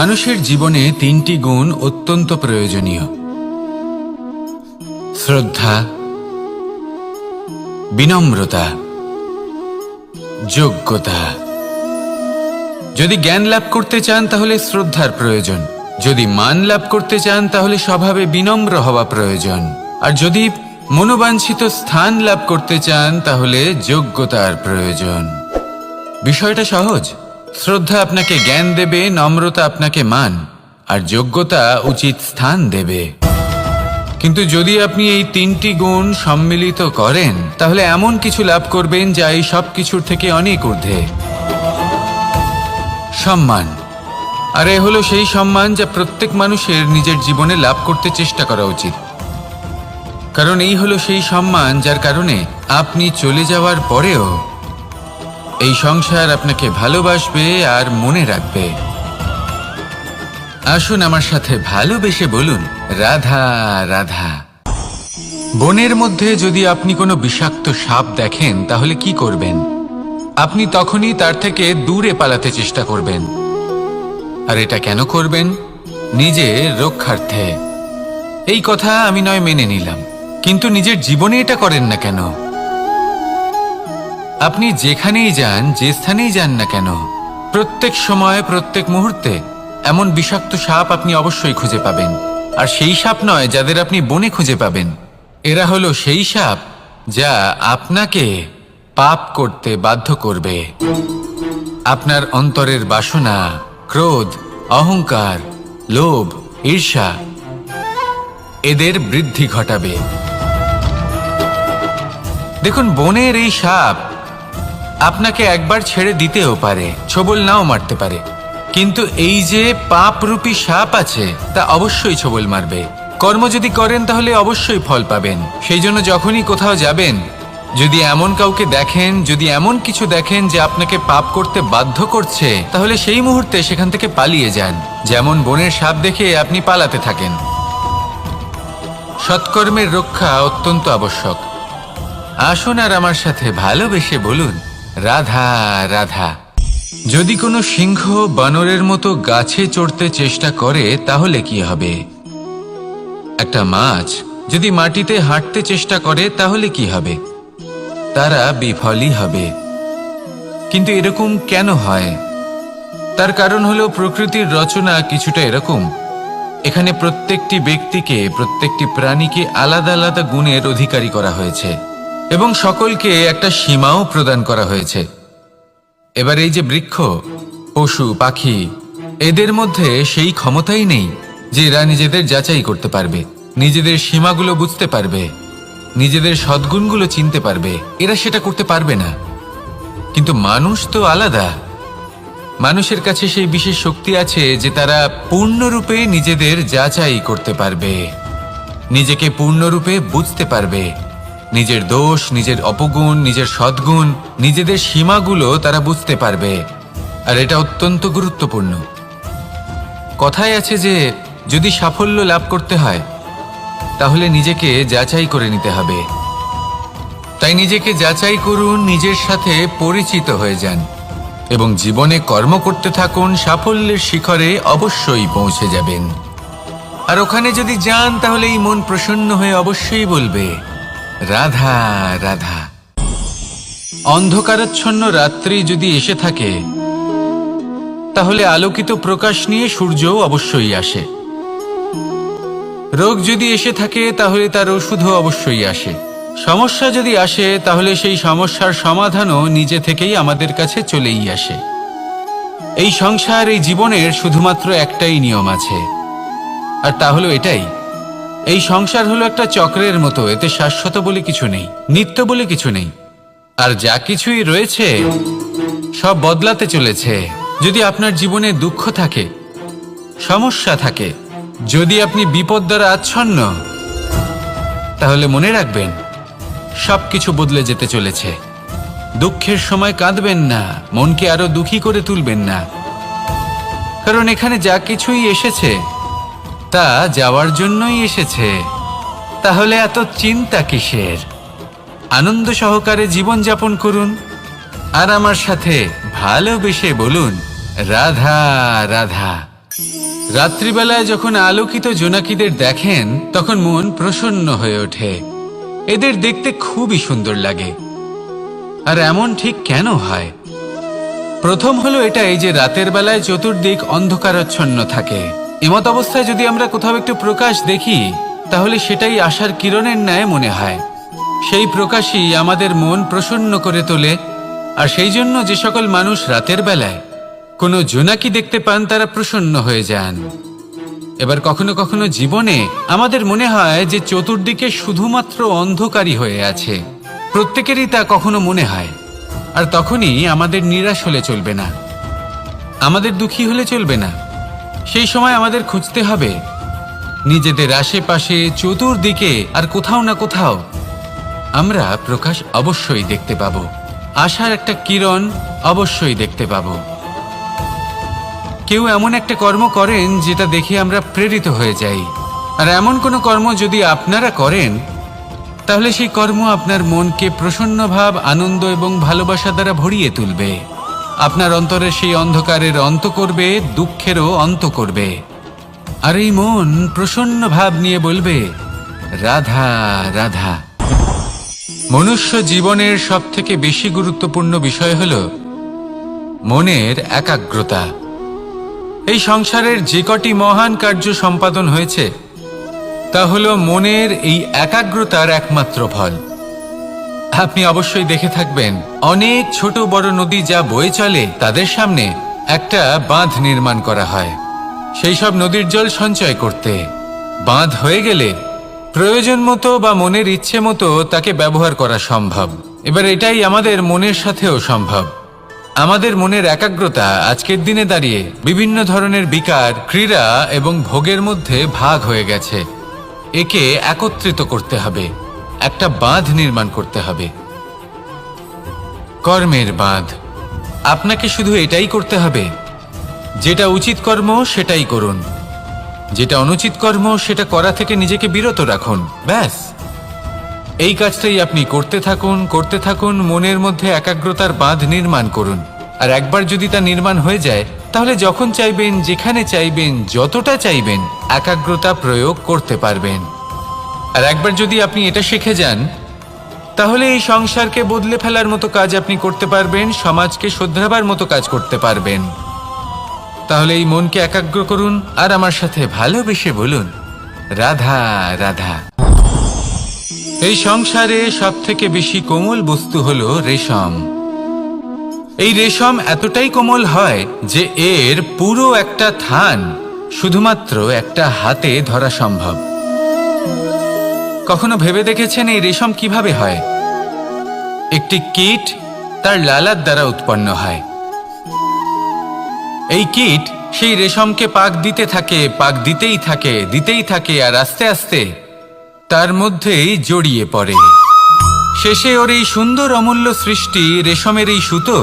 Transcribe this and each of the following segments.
মানুষের জীবনে তিনটি গুণ অত্যন্ত প্রয়োজনীয়: শ্রদ্ধা, বিনম্রতা, যোগ্যতা। যদি জ্ঞান লাভ করতে চান তাহলে শ্রদ্ধার প্রয়োজন, যদি মান লাভ করতে চান তাহলে স্বভাবে বিনম্র হওয়া প্রয়োজন, আর যদি মনোবাঞ্ছিত স্থান লাভ করতে চান তাহলে যোগ্যতার প্রয়োজন। বিষয়টা সহজ। শ্রদ্ধা আপনাকে জ্ঞান দেবে, নম্রতা আপনাকে মান, আর যোগ্যতা উচিত স্থান দেবে। কিন্তু যদি আপনি এই তিনটি গুণ সম্মিলিত করেন তাহলে এমন কিছু লাভ করবেন যা এই সব কিছুর থেকে অনেক ঊর্ধ্বে: সম্মান। আর এ হলো সেই সম্মান যা প্রত্যেক মানুষের নিজের জীবনে লাভ করতে চেষ্টা করা উচিত, কারণ এই হলো সেই সম্মান যার কারণে আপনি চলে যাওয়ার পরেও এই সংসার আপনাকে ভালোবাসবে আর মনে রাখবে। আসুন আমার সাথে ভালোবেসে বলুন, রাধা রাধা। বনের মধ্যে যদি আপনি কোনো বিষাক্ত সাপ দেখেন তাহলে কি করবেন? আপনি তখনই তার থেকে দূরে পালাতে চেষ্টা করবেন। আর এটা কেন করবেন? নিজের রক্ষার্থে। এই কথা আমি নয় মেনে নিলাম, কিন্তু নিজের জীবনে এটা করেন না কেন? আপনি যেখানেই যান, যে স্থানেই যান না কেন, প্রত্যেক সময় প্রত্যেক মুহূর্তে এমন বিষাক্ত সাপ আপনি অবশ্যই খুঁজে পাবেন। আর সেই সাপ নয় যাদের আপনি বনে খুঁজে পাবেন, এরা হলো সেই সাপ যা আপনাকে পাপ করতে বাধ্য করবে। আপনার অন্তরের বাসনা, ক্রোধ, অহংকার, লোভ, ঈর্ষা এদের বৃদ্ধি ঘটাবে। দেখুন, বনের এই সাপ আপনাকে একবার ছেড়ে দিতেও পারে, ছোবল নাও মারতে পারে, কিন্তু এই যে পাপরূপী সাপ আছে তা অবশ্যই ছোবল মারবে। কর্ম যদি করেন তাহলে অবশ্যই ফল পাবেন। সেই জন্য যখনই কোথাও যাবেন, যদি এমন কাউকে দেখেন, যদি এমন কিছু দেখেন যে আপনাকে পাপ করতে বাধ্য করছে, তাহলে সেই মুহূর্তে সেখান থেকে পালিয়ে যান। যেমন বনের সাপ দেখে আপনি পালাতে থাকেন। সৎকর্মের রক্ষা অত্যন্ত আবশ্যক। আসুন আর আমার সাথে ভালোবেসে বলুন, রাধা রাধা। যদি কোনো সিংহ বানরের মতো গাছে চড়তে চেষ্টা করে তাহলে কি হবে? একটা মাছ যদি মাটিতে হাঁটতে চেষ্টা করে তাহলে কি হবে? তারা বিফলই হবে। কিন্তু এরকম কেন হয়? তার কারণ হলো প্রকৃতির রচনা কিছুটা এরকম। এখানে প্রত্যেকটি ব্যক্তিকে, প্রত্যেকটি প্রাণীকে আলাদা আলাদা গুণের অধিকারী করা হয়েছে এবং সকলকে একটা সীমাও প্রদান করা হয়েছে। এবার এই যে বৃক্ষ, পশু, পাখি, এদের মধ্যে সেই ক্ষমতাই নেই যে এরা নিজেদের যাচাই করতে পারবে, নিজেদের সীমাগুলো বুঝতে পারবে, নিজেদের সদ্গুণগুলো চিনতে পারবে। এরা সেটা করতে পারবে না। কিন্তু মানুষ তো আলাদা। মানুষের কাছে সেই বিশেষ শক্তি আছে যে তারা পূর্ণরূপে নিজেদের যাচাই করতে পারবে, নিজেকে পূর্ণরূপে বুঝতে পারবে, নিজের দোষ, নিজের অপগুণ, নিজের সদ্গুণ, নিজেদের সীমাগুলো তারা বুঝতে পারবে। আর এটা অত্যন্ত গুরুত্বপূর্ণ। কথায় আছে যে যদি সাফল্য লাভ করতে হয় তাহলে নিজেকে যাচাই করে নিতে হবে। তাই নিজেকে যাচাই করুন, নিজের সাথে পরিচিত হয়ে যান এবং জীবনে কর্ম করতে থাকুন। সাফল্যের শিখরে অবশ্যই পৌঁছে যাবেন। আর ওখানে যদি যান তাহলে এই মন প্রসন্ন হয়ে অবশ্যই বলবে, রাধা রাধা। অন্ধকারাচ্ছন্ন রাত্রি যদি এসে থাকে তাহলে আলোকিত প্রকাশ নিয়ে সূর্যও অবশ্যই আসে। রোগ যদি এসে থাকে তাহলে তার ওষুধও অবশ্যই আসে। সমস্যা যদি আসে তাহলে সেই সমস্যার সমাধানও নিজে থেকেই আমাদের কাছে চলেই আসে। এই সংসার, এই জীবনের শুধুমাত্র একটাই নিয়ম আছে, আর তা হলো এটাই: এই সংসার হলো একটা চক্রের মতো। এতে শাশ্বত বলে কিছু নেই, নিত্য বলে কিছু নেই। আর যা কিছুই রয়েছে সব বদলাতে চলেছে। যদি আপনার জীবনে দুঃখ থাকে, সমস্যা থাকে, যদি আপনি বিপদ দ্বারা আচ্ছন্ন, তাহলে মনে রাখবেন সবকিছু বদলে যেতে চলেছে। দুঃখের সময় কাঁদবেন না, মনকে আরো দুঃখী করে তুলবেন না, কারণ এখানে যা কিছুই এসেছে তা যাওয়ার জন্যই এসেছে। তাহলে এত চিন্তা কিসের? আনন্দ সহকারে জীবন যাপন করুন আর আমার সাথে ভালোবেসে বলুন, রাধা রাধা। রাত্রিবেলায় যখন আলোকিত জোনাকিদের দেখেন তখন মন প্রসন্ন হয়ে ওঠে। এদের দেখতে খুবই সুন্দর লাগে। আর এমন ঠিক কেন হয়? প্রথম হলো এটাই যে রাতের বেলায় চতুর্দিক অন্ধকারাচ্ছন্ন থাকে। এমত অবস্থায় যদি আমরা কোথাও একটু প্রকাশ দেখি তাহলে সেটাই আশার কিরণের ন্যায় মনে হয়। সেই প্রকাশই আমাদের মন প্রসন্ন করে তোলে। আর সেই জন্য যে সকল মানুষ রাতের বেলায় কোনো জোনাকি দেখতে পান তারা প্রসন্ন হয়ে যান। এবার কখনো কখনো জীবনে আমাদের মনে হয় যে চতুর্দিকে শুধুমাত্র অন্ধকারই হয়ে আছে। প্রত্যেকেরই তা কখনো মনে হয়। আর তখনই আমাদের নিরাশ হলে চলবে না, আমাদের দুঃখী হলে চলবে না। সেই সময় আমাদের খুঁজতে হবে নিজেদের আশেপাশে, চতুর্দিকে আর কোথাও না কোথাও আমরা প্রকাশ অবশ্যই দেখতে পাবো, আশার একটা কিরণ অবশ্যই দেখতে পাবো। কেউ এমন একটা কর্ম করেন যেটা দেখে আমরা প্রেরিত হয়ে যাই। আর এমন কোনো কর্ম যদি আপনারা করেন তাহলে সেই কর্ম আপনার মনকে প্রসন্ন ভাব, আনন্দ এবং ভালোবাসা দ্বারা ভরিয়ে তুলবে। আপনার অন্তরের সেই অন্ধকারের অন্ত করবে, দুঃখেরও অন্ত করবে। আর এই মন প্রসন্ন ভাব নিয়ে বলবে, রাধা রাধা। মনুষ্য জীবনের সবথেকে বেশি গুরুত্বপূর্ণ বিষয় হল মনের একাগ্রতা। এই সংসারের যে কটি মহান কার্য সম্পাদন হয়েছে তা হলো মনের এই একাগ্রতার একমাত্র ফল। আপনি অবশ্যই দেখে থাকবেন অনেক ছোট বড় নদী যা বয়ে চলে তাদের সামনে একটা বাঁধ নির্মাণ করা হয় সেই সব নদীর জল সঞ্চয় করতে। বাঁধ হয়ে গেলে প্রয়োজন মতো বা মনের ইচ্ছে মতো তাকে ব্যবহার করা সম্ভব। এবার এটাই আমাদের মনের সাথেও সম্ভব। আমাদের মনের একাগ্রতা আজকের দিনে দাঁড়িয়ে বিভিন্ন ধরনের বিকার, ক্রীড়া এবং ভোগের মধ্যে ভাগ হয়ে গেছে। একে একত্রিত করতে হবে, একটা বাঁধ নির্মাণ করতে হবে, কর্মের বাঁধ। আপনাকে শুধু এটাই করতে হবে, যেটা উচিত কর্ম সেটাই করুন, যেটা অনুচিত কর্ম সেটা করা থেকে নিজেকে বিরত রাখুন। ব্যাস, এই কাজটাই আপনি করতে থাকুন, করতে থাকুন। মনের মধ্যে একাগ্রতার বাঁধ নির্মাণ করুন। আর একবার যদি তা নির্মাণ হয়ে যায় তাহলে যখন চাইবেন, যেখানে চাইবেন, যতটা চাইবেন একাগ্রতা প্রয়োগ করতে পারবেন। আর একবার যদি আপনি এটা শিখে যান তাহলে এই সংসারকে বদলে ফেলার মতো কাজ আপনি করতে পারবেন, সমাজকে শোধরাবার মতো কাজ করতে পারবেন। তাহলে এই মনকে একাগ্র করুন আর আমার সাথে ভালোবেসে বলুন, রাধা রাধা। এই সংসারে সবথেকে বেশি কোমল বস্তু হলো রেশম। এই রেশম এতটাই কোমল হয় যে এর পুরো একটা থান শুধুমাত্র একটা হাতে ধরা সম্ভব। কখনো ভেবে দেখেছেন এই রেশম কিভাবে হয়? একটি কীট তার লালার দ্বারা উৎপন্ন হয়। এই কীট সেই রেশমকে পাক দিতে থাকে, পাক দিতেই থাকে, দিতেই থাকে, আর আস্তে আস্তে তার মধ্যেই জড়িয়ে পড়ে। শেষে ওর এই সুন্দর অমূল্য সৃষ্টি রেশমের এই সুতো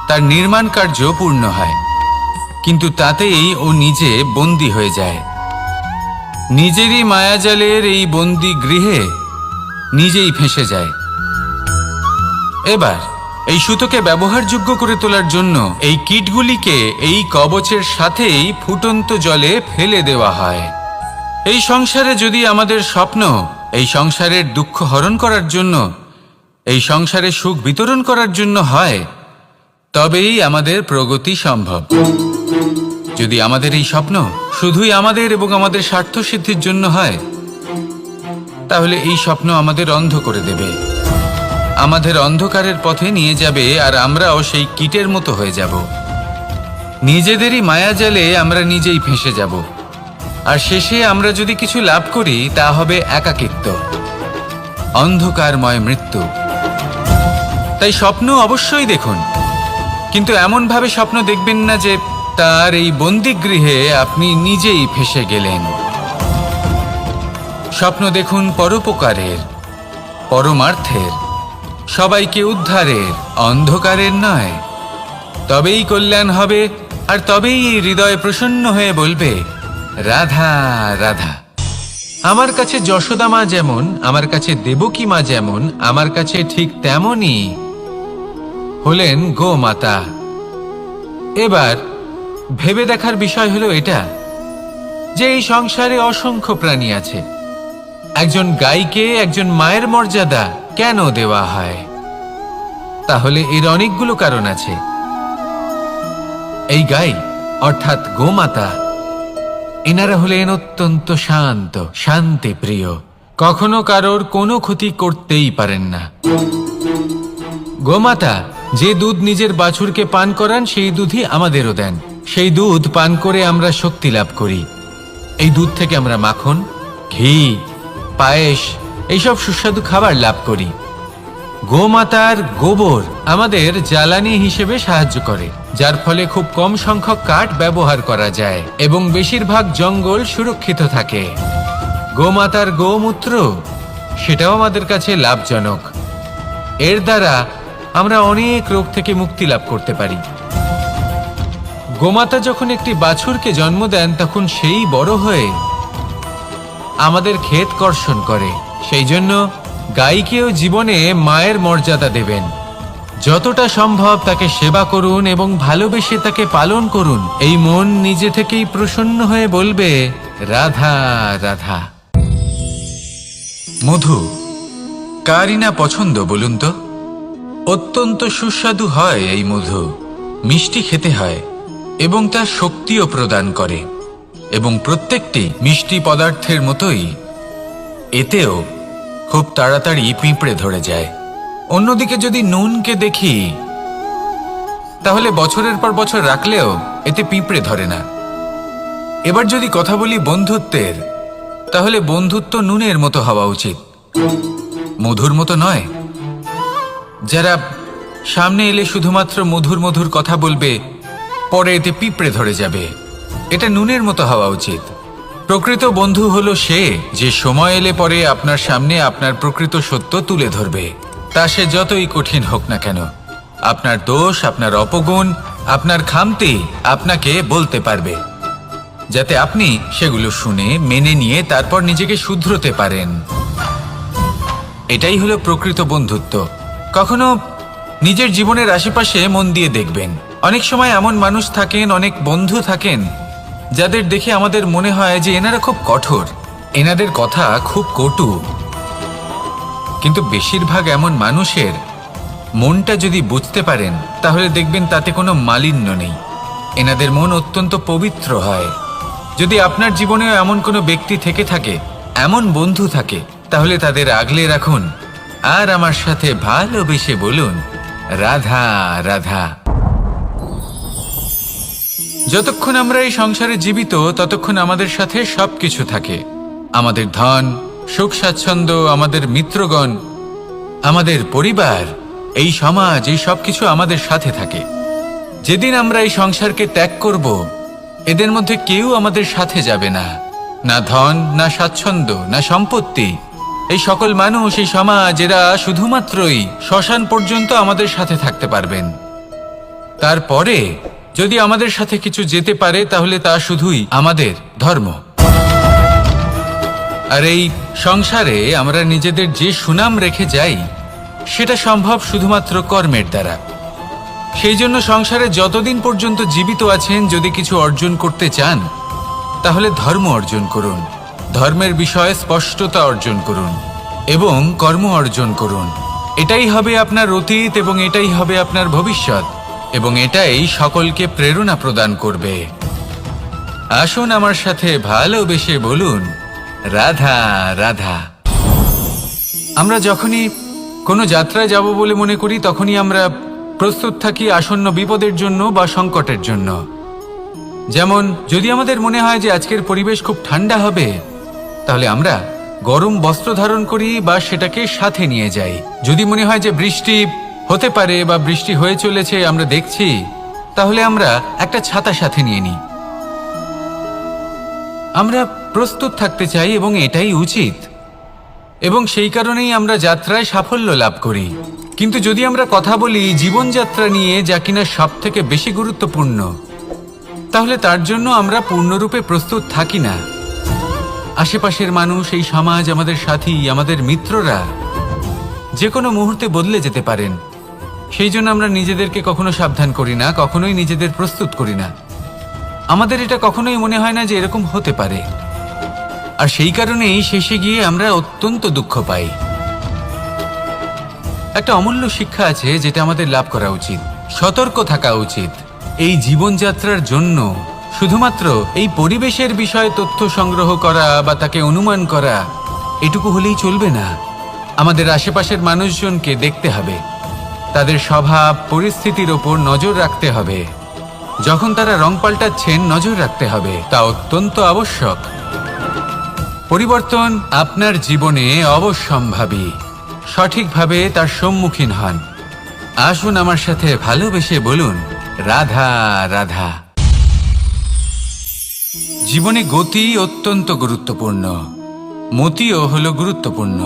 তার নির্মাণ কার্য পূর্ণ হয়। কিন্তু তাতেই ও নিজে বন্দী হয়ে যায়। নিজেরই মায়াজালের এই বন্দী গৃহে নিজেই ফেঁসে যায়। এবার এই সুতোকে ব্যবহারযোগ্য করে তোলার জন্য এই কীটগুলিকে এই কবচের সাথেই ফুটন্ত জলে ফেলে দেওয়া হয়। এই সংসারে যদি আমাদের স্বপ্ন এই সংসারের দুঃখ হরণ করার জন্য, এই সংসারে সুখ বিতরণ করার জন্য হয়, তবেই আমাদের প্রগতি সম্ভব। যদি আমাদের এই স্বপ্ন শুধুই আমাদের এবং আমাদের স্বার্থ সিদ্ধির জন্য হয় তাহলে এই স্বপ্ন আমাদের অন্ধ করে দেবে, আমাদের অন্ধকারের পথে নিয়ে যাবে, আর আমরাও সেই কীটের মতো হয়ে যাব। নিজেদেরই মায়াজালে আমরা নিজেই ফেঁসে যাব। আর শেষে আমরা যদি কিছু লাভ করি তা হবে একাকিত্ব, অন্ধকারময় মৃত্যু। তাই স্বপ্ন অবশ্যই দেখুন, কিন্তু এমনভাবে স্বপ্ন দেখবেন না যে তার এই বন্দিগৃহে আপনি নিজেই ফেঁসে গেলেন। স্বপ্ন দেখুন পরোপকারের, পরমার্থের, সবাইকে উদ্ধারের, অন্ধকারের নয়। তবেই কল্যাণ হবে, আর তবেই এই হৃদয় প্রসন্ন হয়ে বলবে, রাধা রাধা। আমার কাছে যশোদা মা যেমন, আমার কাছে দেবকী মা যেমন, আমার কাছে ঠিক তেমনই হলেন গোমাতা। এবার ভেবে দেখার বিষয় হলো এটা যে এই সংসারে অসংখ্য প্রাণী আছে, একজন গাইকে একজন মায়ের মর্যাদা কেন দেওয়া হয়? তাহলে এর অনেকগুলো কারণ আছে। এই গাই অর্থাৎ গোমাতা, এনারা হলেন অত্যন্ত শান্ত, শান্তিপ্রিয়, কখনো কারোর কোনো ক্ষতি করতেই পারেন না। গোমাতা যে দুধ নিজের বাছুরকে পান করান সেই দুধই আমাদেরও দেন। সেই দুধ পান করে আমরা শক্তি লাভ করি। এই দুধ থেকে আমরা মাখন, ঘি, পায়েস এইসব সুস্বাদু খাবার লাভ করি। গোমাতার গোবর আমাদের জ্বালানি হিসেবে সাহায্য করে, যার ফলে খুব কম সংখ্যক কাঠ ব্যবহার করা যায় এবং বেশিরভাগ জঙ্গল সুরক্ষিত থাকে। গোমাতার গোমূত্র সেটাও আমাদের কাছে লাভজনক। এর দ্বারা আমরা অনেক রোগ থেকে মুক্তি লাভ করতে পারি। গোমাতা যখন একটি বাছুরকে জন্ম দেন তখন সেই বড় হয়ে আমাদের ক্ষেত কর্ষণ করে। সেই জন্য গাইকেও জীবনে মায়ের মর্যাদা দেবেন। যতটা সম্ভব তাকে সেবা করুন এবং ভালোবেসে তাকে পালন করুন। এই মন নিজে থেকেই প্রসন্ন হয়ে বলবে, রাধা রাধা। মধু কারই না পছন্দ বলুন তো? অত্যন্ত সুস্বাদু হয় এই মধু, মিষ্টি খেতে হয় এবং তা শক্তিও প্রদান করে। এবং প্রত্যেকটি মিষ্টি পদার্থের মতোই এতেও খুব তাড়াতাড়ি পিঁপড়ে ধরে যায়। অন্যদিকে যদি নুনকে দেখি তাহলে বছরের পর বছর রাখলেও এতে পিঁপড়ে ধরে না। এবার যদি কথা বলি বন্ধুত্বের, তাহলে বন্ধুত্ব নুনের মতো হওয়া উচিত, মধুর মতো নয়। যারা সামনে এলে শুধুমাত্র মধুর মধুর কথা বলবে, পরে এতে পিঁপড়ে ধরে যাবে, এটা নুনের মতো হওয়া উচিত। প্রকৃত বন্ধু হলো সে যে সময় এলে পরে আপনার সামনে আপনার প্রকৃত সত্য তুলে ধরবে, তা সে যতই কঠিন হোক না কেন। আপনার দোষ, আপনার অপগুণ, আপনার খামতি আপনাকে বলতে পারবে, যাতে আপনি সেগুলো শুনে মেনে নিয়ে তারপর নিজেকে শুধরোতে পারেন। এটাই হলো প্রকৃত বন্ধুত্ব। কখনো নিজের জীবনের আশেপাশে মন দিয়ে দেখবেন, অনেক সময় এমন মানুষ থাকেন, অনেক বন্ধু থাকেন যাদের দেখে আমাদের মনে হয় যে এনারা খুব কঠোর, এনাদের কথা খুব কটু। কিন্তু বেশিরভাগ এমন মানুষের মনটা যদি বুঝতে পারেন তাহলে দেখবেন তাতে কোনো মালিন্য নেই, এনাদের মন অত্যন্ত পবিত্র হয়। যদি আপনার জীবনেও এমন কোনো ব্যক্তি থেকে থাকে, এমন বন্ধু থাকে, তাহলে তাদের আগলে রাখুন আর আমার সাথে ভালোবেসে বলুন, রাধা রাধা। যতক্ষণ আমরা এই সংসারে জীবিত ততক্ষণ আমাদের সাথে সবকিছু থাকে, আমাদের ধন, সুখ স্বাচ্ছন্দ্য, আমাদের মিত্রগণ, আমাদের পরিবার, এই সমাজ, এই সবকিছু আমাদের সাথে থাকে। যেদিন আমরা এই সংসারকে ত্যাগ করব, এদের মধ্যে কেউ আমাদের সাথে যাবে না, না ধন, না স্বাচ্ছন্দ্য, না সম্পত্তি। এই সকল মানুষ, এই সমাজ, এরা শুধুমাত্রই শ্মশান পর্যন্ত আমাদের সাথে থাকতে পারবেন। তারপরে যদি আমাদের সাথে কিছু যেতে পারে তাহলে তা শুধুই আমাদের ধর্ম। আর এই সংসারে আমরা নিজেদের যে সুনাম রেখে যাই সেটা সম্ভব শুধুমাত্র কর্মের দ্বারা। সেই জন্য সংসারে যতদিন পর্যন্ত জীবিত আছেন, যদি কিছু অর্জন করতে চান তাহলে ধর্ম অর্জন করুন, ধর্মের বিষয়ে স্পষ্টতা অর্জন করুন এবং কর্ম অর্জন করুন। এটাই হবে আপনার অতীত এবং এটাই হবে আপনার ভবিষ্যৎ, এবং এটাই সকলকে প্রেরণা প্রদান করবে। আসুন আমার সাথে ভালোবেসে বলুন, রাধা রাধা। আমরা যখনই কোনো যাত্রায় যাব বলে মনে করি তখনই আমরা প্রস্তুত থাকি আসন্ন বিপদের জন্য বা সংকটের জন্য। যেমন যদি আমাদের মনে হয় যে আজকের পরিবেশ খুব ঠান্ডা হবে, তাহলে আমরা গরম বস্ত্র ধারণ করি বা সেটাকে সাথে নিয়ে যাই। যদি মনে হয় যে বৃষ্টি হতে পারে বা বৃষ্টি হয়ে চলেছে, আমরা দেখছি, তাহলে আমরা একটা ছাতা সাথে নিয়ে নিই। আমরা প্রস্তুত থাকতে চাই এবং এটাই উচিত, এবং সেই কারণেই আমরা যাত্রায় সাফল্য লাভ করি। কিন্তু যদি আমরা কথা বলি জীবনযাত্রা নিয়ে, যা কিনা সব থেকে বেশি গুরুত্বপূর্ণ, তাহলে তার জন্য আমরা পূর্ণরূপে প্রস্তুত থাকি না। আশেপাশের মানুষ, এই সমাজ, আমাদের সাথী, আমাদের মিত্ররা যে কোনো মুহূর্তে বদলে যেতে পারেন। সেই জন্য আমরা নিজেদেরকে কখনো সাবধান করি না, কখনোই নিজেদের প্রস্তুত করি না। আমাদের এটা কখনোই মনে হয় না যে এরকম হতে পারে, আর সেই কারণেই শেষে গিয়ে আমরা অত্যন্ত দুঃখ পাই। একটা অমূল্য শিক্ষা আছে যেটা আমাদের লাভ করা উচিত। সতর্ক থাকা উচিত। এই জীবনযাত্রার জন্য শুধুমাত্র এই পরিবেশের বিষয়ে তথ্য সংগ্রহ করা বা তাকে অনুমান করা এটুকু হলেই চলবে না। আমাদের আশেপাশের মানুষজনকে দেখতে হবে, তাদের স্বভাব পরিস্থিতির ওপর নজর রাখতে হবে। যখন তারা রং পাল্টাচ্ছেন নজর রাখতে হবে, তা অত্যন্ত আবশ্যক। পরিবর্তন আপনার জীবনে অবশ্যম্ভাবী। সঠিকভাবে তার সম্মুখীন হন। আসুন আমার সাথে ভালোবেসে বলুন, রাধা রাধা। জীবনে গতি অত্যন্ত গুরুত্বপূর্ণ, মতিও হলো গুরুত্বপূর্ণ,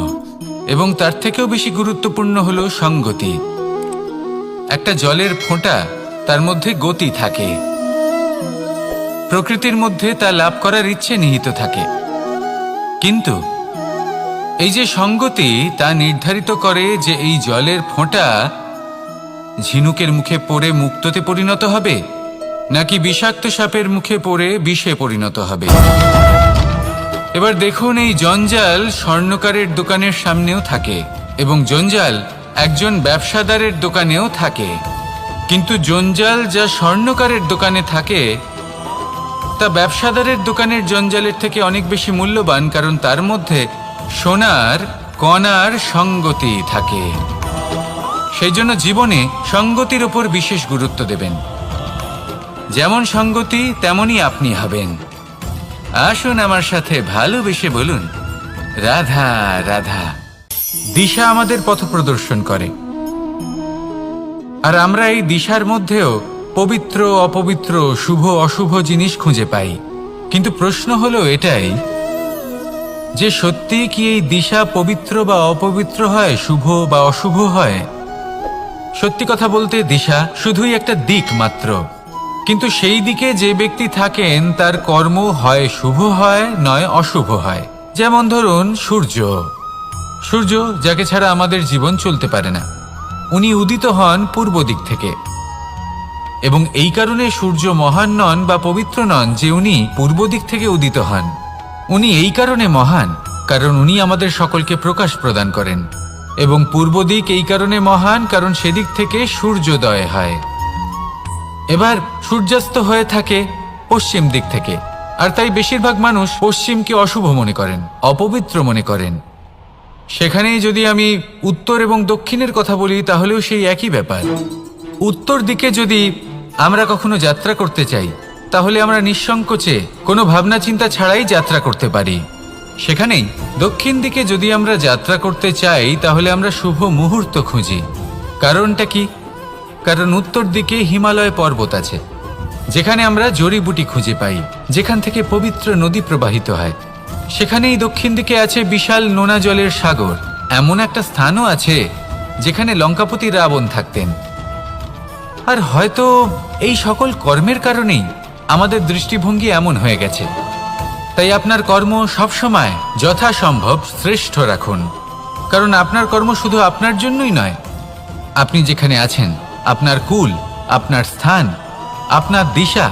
এবং তার থেকেও বেশি গুরুত্বপূর্ণ হলো সঙ্গতি। একটা জলের ফোঁটা, তার মধ্যে গতি থাকে। প্রকৃতির মধ্যে তা লাভ করার ইচ্ছে নিহিত থাকে, কিন্তু এই যে সঙ্গতি তা নির্ধারিত করে যে এই জলের ফোঁটা ঝিনুকের মুখে পড়ে মুক্তোতে পরিণত হবে, নাকি বিষাক্ত সাপের মুখে পড়ে বিষে পরিণত হবে। এবার দেখুন, এই জঞ্জাল স্বর্ণকারের দোকানের সামনেও থাকে, এবং জঞ্জাল একজন ব্যবসাদারের দোকানেও থাকে। কিন্তু জঞ্জাল যা স্বর্ণকারের দোকানে থাকে তা ব্যবসাদারের দোকানের জঞ্জালের থেকে অনেক বেশি মূল্যবান, কারণ তার মধ্যে সোনার কণার সঙ্গতি থাকে। সেই জন্য জীবনে সঙ্গতির উপর বিশেষ গুরুত্ব দেবেন। যেমন সঙ্গতি তেমনই আপনি হবেন। আসুন আমার সাথে ভালোবেসে বলুন, রাধা রাধা। দিশা আমাদের পথ প্রদর্শন করে, আর আমরা এই দিশার মধ্যেও পবিত্র অপবিত্র, শুভ অশুভ জিনিস খুঁজে পাই। কিন্তু প্রশ্ন হলো এটাই যে সত্যি কি এই দিশা পবিত্র বা অপবিত্র হয়, শুভ বা অশুভ হয়? সত্যি কথা বলতে দিশা শুধুই একটা দিক মাত্র, কিন্তু সেই দিকে যে ব্যক্তি থাকেন তার কর্ম হয় শুভ হয় নয় অশুভ হয়। যেমন ধরুন সূর্য, যাকে ছাড়া আমাদের জীবন চলতে পারে না, উনি উদিত হন পূর্ব দিক থেকে, এবং এই কারণে সূর্য মহান নন বা পবিত্র নন যে উনি পূর্ব দিক থেকে উদিত হন। উনি এই কারণে মহান কারণ উনি আমাদের সকলকে প্রকাশ প্রদান করেন, এবং পূর্ব দিক এই কারণে মহান কারণ সেদিক থেকে সূর্যোদয় হয়। এবার সূর্যাস্ত হয়ে থাকে পশ্চিম দিক থেকে, আর তাই বেশিরভাগ মানুষ পশ্চিমকে অশুভ মনে করেন, অপবিত্র মনে করেন। সেখানেই যদি আমি উত্তর এবং দক্ষিণের কথা বলি তাহলেও সেই একই ব্যাপার। উত্তর দিকে যদি আমরা কখনো যাত্রা করতে চাই তাহলে আমরা নিঃসংকোচে কোনো ভাবনা চিন্তা ছাড়াই যাত্রা করতে পারি। সেখানেই দক্ষিণ দিকে যদি আমরা যাত্রা করতে চাই তাহলে আমরা শুভ মুহূর্ত খুঁজি। কারণটা কি? কারণ উত্তর দিকে হিমালয় পর্বত আছে, যেখানে আমরা জড়িবুটি খুঁজে পাই, যেখান থেকে পবিত্র নদী প্রবাহিত হয়। সেখানেই দক্ষিণ দিকে আছে বিশাল নোনা জলের সাগর। এমন একটা স্থানও আছে যেখানে লঙ্কাপতি রাবণ থাকতেন। আর হয়তো এই সকল কর্মের কারণেই আমাদের দৃষ্টিভঙ্গি এমন হয়ে গেছে। তাই আপনার কর্ম সবসময় যথাসম্ভব শ্রেষ্ঠ রাখুন, কারণ আপনার কর্ম শুধু আপনার জন্যই নয়। আপনি যেখানে আছেন, আপনার কুল, আপনার স্থান, আপনার দিশা,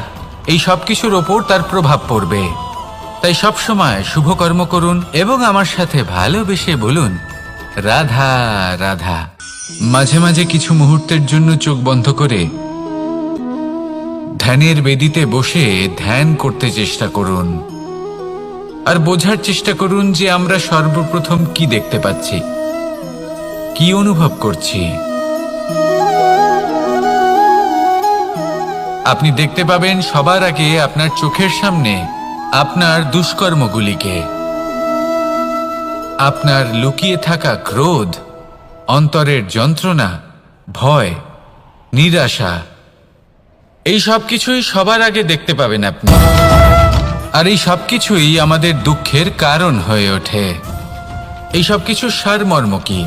এই সব কিছুর ওপর তার প্রভাব পড়বে। তাই সবসময় শুভ কর্ম করুন এবং আমার সাথে ভালোবেসে বলুন, রাধা রাধা। মাঝে মাঝে কিছু মুহূর্তের জন্য চোখ বন্ধ করে ধ্যানের বেদিতে বসে ধ্যান করতে চেষ্টা করুন, আর বোঝার চেষ্টা করুন যে আমরা সর্বপ্রথম কি দেখতে পাচ্ছি, কি অনুভব করছি। আপনি দেখতে পাবেন সবার আগে আপনার চোখের সামনে আপনার দুষ্কর্মগুলিকে, আপনার লুকিয়ে থাকা ক্রোধ, অন্তরের যন্ত্রণা, ভয়, নিরাশা, এই সব কিছুই সবার আগে দেখতে পাবেন আপনি। আর এই সব কিছুই আমাদের দুঃখের কারণ হয়ে ওঠে। এই সব কিছুর সারমর্ম কি?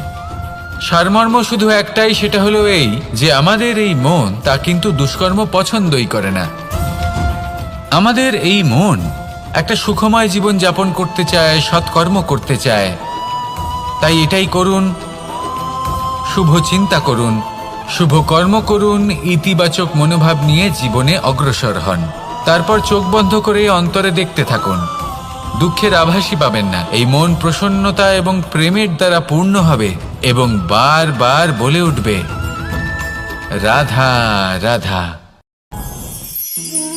সারমর্ম শুধু একটাই, সেটা হলো এই যে আমাদের এই মন তা কিন্তু দুষ্কর্ম পছন্দই করে না। আমাদের এই মন একটা সুখময় জীবন যাপন করতে চায়, সৎকর্ম করতে চায়। তাই এটাই করুন, শুভ চিন্তা করুন, শুভ কর্ম করুন, ইতিবাচক মনোভাব নিয়ে জীবনে অগ্রসর হন। তারপর চোখ বন্ধ করে অন্তরে দেখতে থাকুন। দুঃখের আভাসই পাবেন না। এই মন প্রসন্নতা এবং প্রেমের দ্বারা পূর্ণ হবে এবং বারবার বলে উঠবে, রাধা রাধা।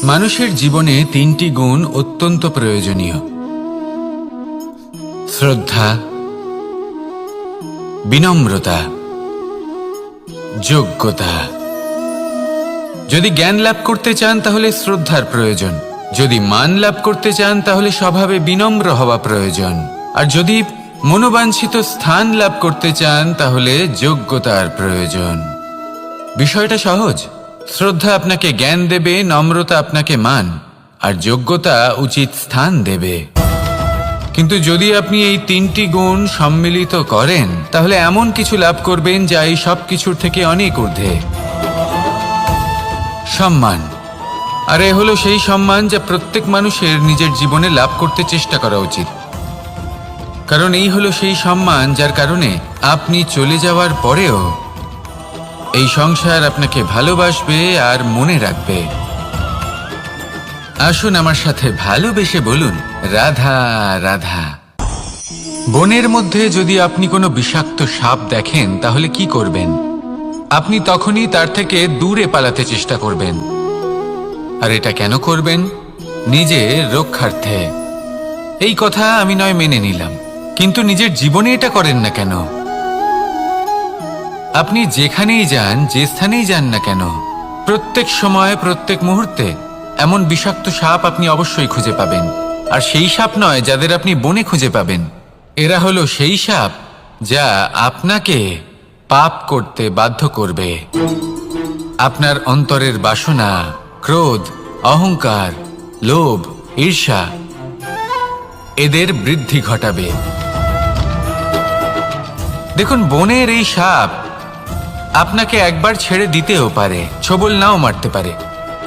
মানুষের জীবনে 3টি গুণ অত্যন্ত প্রয়োজনীয়: শ্রদ্ধা, বিনম্রতা, যোগ্যতা। যদি জ্ঞান লাভ করতে চান তাহলে শ্রদ্ধার প্রয়োজন, যদি মান লাভ করতে চান তাহলে স্বভাবে বিনম্র হওয়া প্রয়োজন, আর যদি মনোবাঞ্ছিত স্থান লাভ করতে চান তাহলে যোগ্যতার প্রয়োজন। বিষয়টা সহজ। শ্রদ্ধা আপনাকে জ্ঞান দেবে, নম্রতা আপনাকে মান, আর যোগ্যতা উচিত স্থান দেবে। কিন্তু যদি আপনি এই 3টি গুণ সম্মিলিত করেন তাহলে এমন কিছু লাভ করবেন যা এই সব কিছুর থেকে অনেক ঊর্ধ্বে। সম্মান। আর এ হলো সেই সম্মান যা প্রত্যেক মানুষের নিজের জীবনে লাভ করতে চেষ্টা করা উচিত, কারণ এই হলো সেই সম্মান যার কারণে আপনি চলে যাওয়ার পরেও এই সংসার আপনাকে ভালোবাসবে আর মনে রাখবে। আসুন আমার সাথে ভালোবেসে বলুন, রাধা রাধা। বনের মধ্যে যদি আপনি কোনো বিষাক্ত সাপ দেখেন তাহলে কি করবেন? আপনি তখনই তার থেকে দূরে পালাতে চেষ্টা করবেন। আর এটা কেন করবেন? নিজের রক্ষার্থে। এই কথা আমি নয় মেনে নিলাম, কিন্তু নিজের জীবনে এটা করেন না কেন? আপনি যেখানেই যান, যে স্থানেই যান না কেন, প্রত্যেক সময় প্রত্যেক মুহূর্তে এমন বিষাক্ত সাপ আপনি অবশ্যই খুঁজে পাবেন। আর সেই সাপ নয় যাদের আপনি বনে খুঁজে পাবেন, এরা হলো সেই সাপ যা আপনাকে পাপ করতে বাধ্য করবে। আপনার অন্তরের বাসনা, ক্রোধ, অহংকার, লোভ, ঈর্ষা এদের বৃদ্ধি ঘটাবে। দেখুন, বনের এই সাপ আপনাকে একবার ছেড়ে দিতেও পারে, ছোবল নাও মারতে পারে,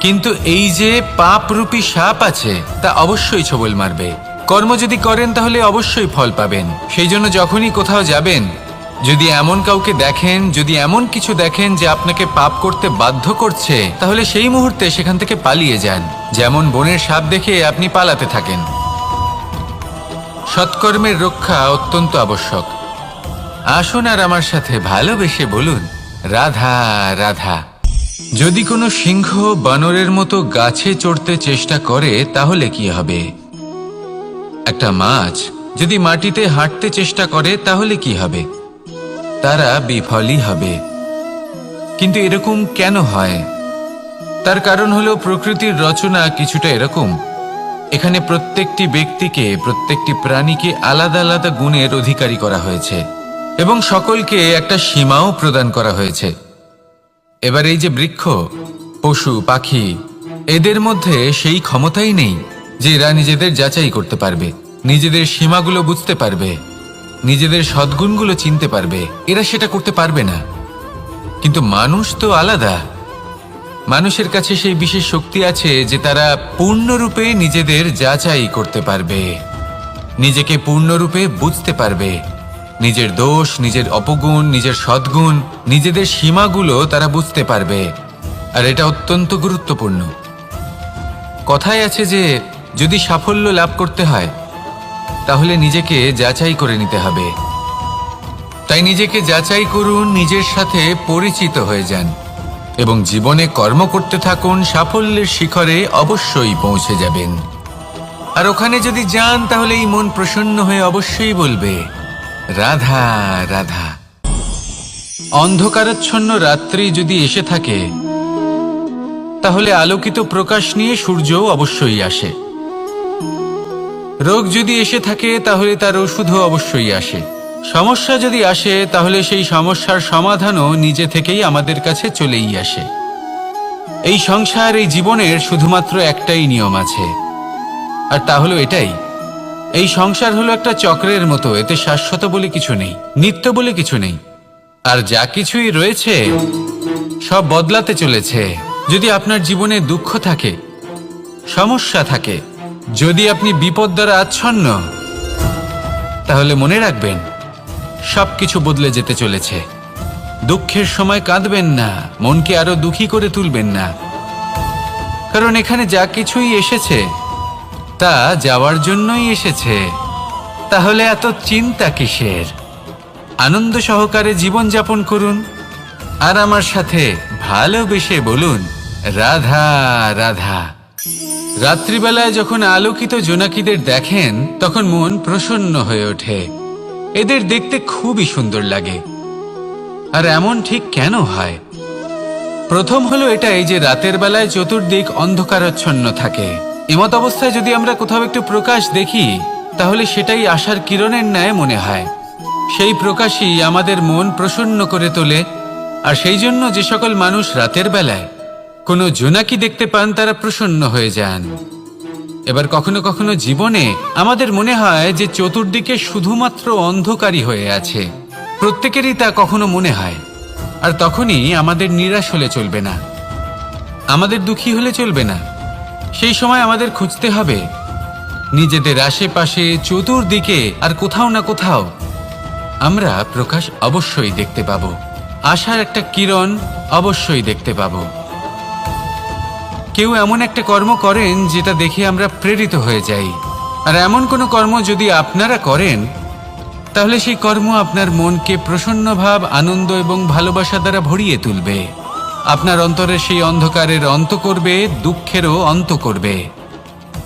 কিন্তু এই যে পাপরূপী সাপ আছে তা অবশ্যই ছোবল মারবে। কর্ম যদি করেন তাহলে অবশ্যই ফল পাবেন। সেই জন্য যখনই কোথাও যাবেন, যদি এমন কাউকে দেখেন, যদি এমন কিছু দেখেন যে আপনাকে পাপ করতে বাধ্য করছে, তাহলে সেই মুহূর্তে সেখান থেকে পালিয়ে যান। যেমন বনের সাপ দেখে আপনি পালাতে থাকেন। সৎকর্মের রক্ষা অত্যন্ত আবশ্যক। আসুন আর আমার সাথে ভালোবেসে বলুন, রাধা রাধা। যদি কোনো সিংহ বানরের মতো গাছে চড়তে চেষ্টা করে তাহলে কি হবে? একটা মাছ যদি মাটিতে হাঁটতে চেষ্টা করে তাহলে কি হবে? তারা বিফলই হবে। কিন্তু এরকম কেন হয়? তার কারণ হলো প্রকৃতির রচনা কিছুটা এরকম। এখানে প্রত্যেকটি ব্যক্তিকে, প্রত্যেকটি প্রাণীকে আলাদা আলাদা গুণের অধিকারী করা হয়েছে এবং সকলকে একটা সীমাও প্রদান করা হয়েছে। এবার এই যে বৃক্ষ, পশু, পাখি, এদের মধ্যে সেই ক্ষমতাই নেই যে এরা নিজেদের যাচাই করতে পারবে, নিজেদের সীমাগুলো বুঝতে পারবে, নিজেদের সদ্গুণগুলো চিনতে পারবে। এরা সেটা করতে পারবে না। কিন্তু মানুষ তো আলাদা। মানুষের কাছে সেই বিশেষ শক্তি আছে যে তারা পূর্ণরূপে নিজেদের যাচাই করতে পারবে, নিজেকে পূর্ণরূপে বুঝতে পারবে, নিজের দোষ, নিজের অপগুণ, নিজের সদ্গুণ, নিজেদের সীমাগুলো তারা বুঝতে পারবে। আর এটা অত্যন্ত গুরুত্বপূর্ণ। কথায় আছে যে যদি সাফল্য লাভ করতে হয় তাহলে নিজেকে যাচাই করে নিতে হবে। তাই নিজেকে যাচাই করুন, নিজের সাথে পরিচিত হয়ে যান এবং জীবনে কর্ম করতে থাকুন। সাফল্যের শিখরে অবশ্যই পৌঁছে যাবেন। আর ওখানে যদি যান তাহলে এই মন প্রসন্ন হয়ে অবশ্যই বলবে, রাধা রাধা। অন্ধকারাচ্ছন্ন রাত্রি যদি এসে থাকে তাহলে আলোকিত প্রকাশ নিয়ে সূর্যও অবশ্যই আসে। রোগ যদি এসে থাকে তাহলে তার ওষুধও অবশ্যই আসে। সমস্যা যদি আসে তাহলে সেই সমস্যার সমাধানও নিজে থেকেই আমাদের কাছে চলেই আসে। এই সংসার, এই জীবনের শুধুমাত্র একটাই নিয়ম আছে, আর তা হলো এটাই, এই সংসার হলো একটা চক্রের মতো। এতে শাশ্বত বলে কিছু নেই, নিত্য বলে কিছু নেই। আর যা কিছুই রয়েছে সব বদলাতে চলেছে। যদি আপনার জীবনে দুঃখ থাকে, সমস্যা থাকে, যদি আপনি বিপদ দ্বারা আচ্ছন্ন, তাহলে মনে রাখবেন সবকিছু বদলে যেতে চলেছে। দুঃখের সময় কাঁদবেন না, মনকে আরো দুঃখী করে তুলবেন না, কারণ এখানে যা কিছুই এসেছে তা যাওয়ার জন্যই এসেছে। তাহলে এত চিন্তা কিসের? আনন্দ সহকারে জীবনযাপন করুন আর আমার সাথে ভালোবেসে বলুন রাধা রাধা। রাত্রিবেলায় যখন আলোকিত জোনাকিদের দেখেন তখন মন প্রসন্ন হয়ে ওঠে। এদের দেখতে খুবই সুন্দর লাগে। আর এমন ঠিক কেন হয়? প্রথম হলো এটাই যে রাতের বেলায় চতুর্দিক অন্ধকারাচ্ছন্ন থাকে। এমত অবস্থায় যদি আমরা কোথাও একটু প্রকাশ দেখি তাহলে সেটাই আশার কিরণের ন্যায় মনে হয়। সেই প্রকাশই আমাদের মন প্রসন্ন করে তোলে। আর সেই জন্য যে সকল মানুষ রাতের বেলায় কোনো জোনাকি দেখতে পান তারা প্রসন্ন হয়ে যান। এবার কখনো কখনো জীবনে আমাদের মনে হয় যে চতুর্দিকে শুধুমাত্র অন্ধকারই হয়ে আছে। প্রত্যেকেরই তা কখনো মনে হয়। আর তখনই আমাদের নিরাশ হলে চলবে না, আমাদের দুঃখী হলে চলবে না। সেই সময় আমাদের খুঁজতে হবে নিজেদের আশেপাশে চতুর্দিকে আর কোথাও না কোথাও আমরা প্রকাশ অবশ্যই দেখতে পাবো, আশার একটা কিরণ অবশ্যই দেখতে পাবো। কেউ এমন একটা কর্ম করেন যেটা দেখে আমরা প্রেরিত হয়ে যাই। আর এমন কোনো কর্ম যদি আপনারা করেন তাহলে সেই কর্ম আপনার মনকে প্রসন্ন ভাব, আনন্দ এবং ভালোবাসা দ্বারা ভরিয়ে তুলবে। আপনার অন্তরের সেই অন্ধকারের অন্ত করবে, দুঃখেরও অন্ত করবে।